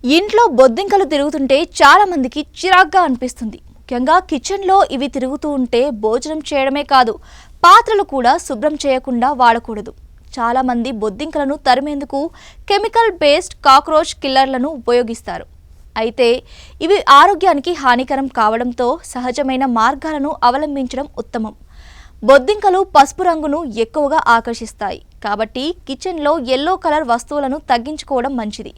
ఇంట్లో బొద్దింకలు తిరుగుతుంటే చాలా మందికి చిరాగ్గా అనిపిస్తుంది. ముఖ్యంగా కిచెన్లో ఇవి తిరుగుతూ ఉంటే భోజనం చేయడమే కాదు, పాత్రలు కూడా శుభ్రం చేయకుండా వాడకూడదు. చాలా మంది బొద్దింకలను తరిమేందుకు కెమికల్ బేస్డ్ కాక్రోచ్ కిల్లర్లను ఉపయోగిస్తారు. అయితే ఇవి ఆరోగ్యానికి హానికరం కావడంతో సహజమైన మార్గాలను అవలంబించడం ఉత్తమం. బొద్దింకలు పసుపు రంగును ఎక్కువగా ఆకర్షిస్తాయి కాబట్టి కిచెన్లో యెల్లో కలర్ వస్తువులను తగ్గించుకోవడం మంచిది.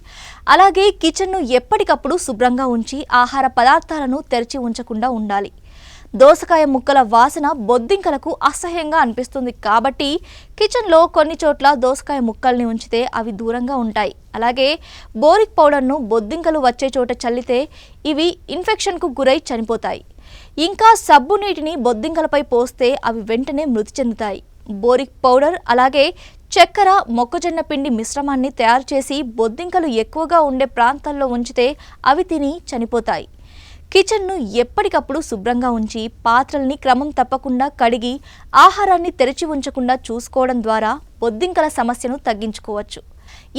అలాగే కిచెన్ను ఎప్పటికప్పుడు శుభ్రంగా ఉంచి ఆహార పదార్థాలను తెరిచి ఉంచకుండా ఉండాలి. దోసకాయ ముక్కల వాసన బొద్దింకలకు అసహ్యంగా అనిపిస్తుంది కాబట్టి కిచెన్లో కొన్ని చోట్ల దోసకాయ ముక్కల్ని ఉంచితే అవి దూరంగా ఉంటాయి. అలాగే బోరిక్ పౌడర్ను బొద్దింకలు వచ్చే చోట చల్లితే ఇవి ఇన్ఫెక్షన్కు గురై చనిపోతాయి. ఇంకా సబ్బు నీటిని బొద్దింకలపై పోస్తే అవి వెంటనే మృతి చెందుతాయి. బోరిక్ పౌడర్ అలాగే చక్కెర మొక్కజొన్న పిండి మిశ్రమాన్ని తయారు చేసి బొద్దింకలు ఎక్కువగా ఉండే ప్రాంతాల్లో ఉంచితే అవి తిని చనిపోతాయి. కిచెన్ను ఎప్పటికప్పుడు శుభ్రంగా ఉంచి పాత్రల్ని క్రమం తప్పకుండా కడిగి ఆహారాన్ని తెరిచి ఉంచకుండా చూసుకోవడం ద్వారా బొద్దింకల సమస్యను తగ్గించుకోవచ్చు.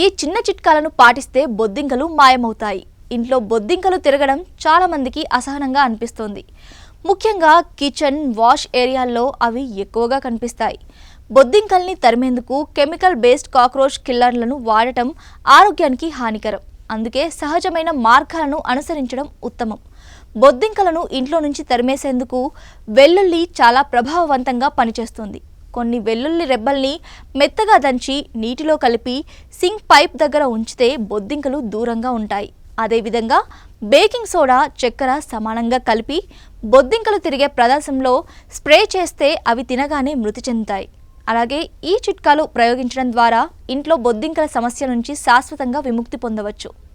ఈ చిన్న చిట్కాలను పాటిస్తే బొద్దింకలు మాయమవుతాయి. ఇంట్లో బొద్దింకలు తిరగడం చాలా మందికి అసహనంగా అనిపిస్తోంది. ముఖ్యంగా కిచెన్ వాష్ ఏరియాల్లో అవి ఎక్కువగా కనిపిస్తాయి. బొద్దింకల్ని తరిమేందుకు కెమికల్ బేస్డ్ కాక్రోచ్ కిల్లర్లను వాడటం ఆరోగ్యానికి హానికరం. అందుకే సహజమైన మార్గాలను అనుసరించడం ఉత్తమం. బొద్దింకలను ఇంట్లో నుంచి తరిమేసేందుకు వెల్లుల్లి చాలా ప్రభావవంతంగా పనిచేస్తుంది. కొన్ని వెల్లుల్లి రెబ్బల్ని మెత్తగా దంచి నీటిలో కలిపి సింక్ పైప్ దగ్గర ఉంచితే బొద్దింకలు దూరంగా ఉంటాయి. అదేవిధంగా బేకింగ్ సోడా, చక్కెర సమానంగా కలిపి బొద్దింకలు తిరిగే ప్రదేశంలో స్ప్రే చేస్తే అవి తినగానే మృతి చెందుతాయి. అలాగే ఈ చిట్కాలు ప్రయోగించడం ద్వారా ఇంట్లో బొద్దింకల సమస్య నుంచి శాశ్వతంగా విముక్తి పొందవచ్చు.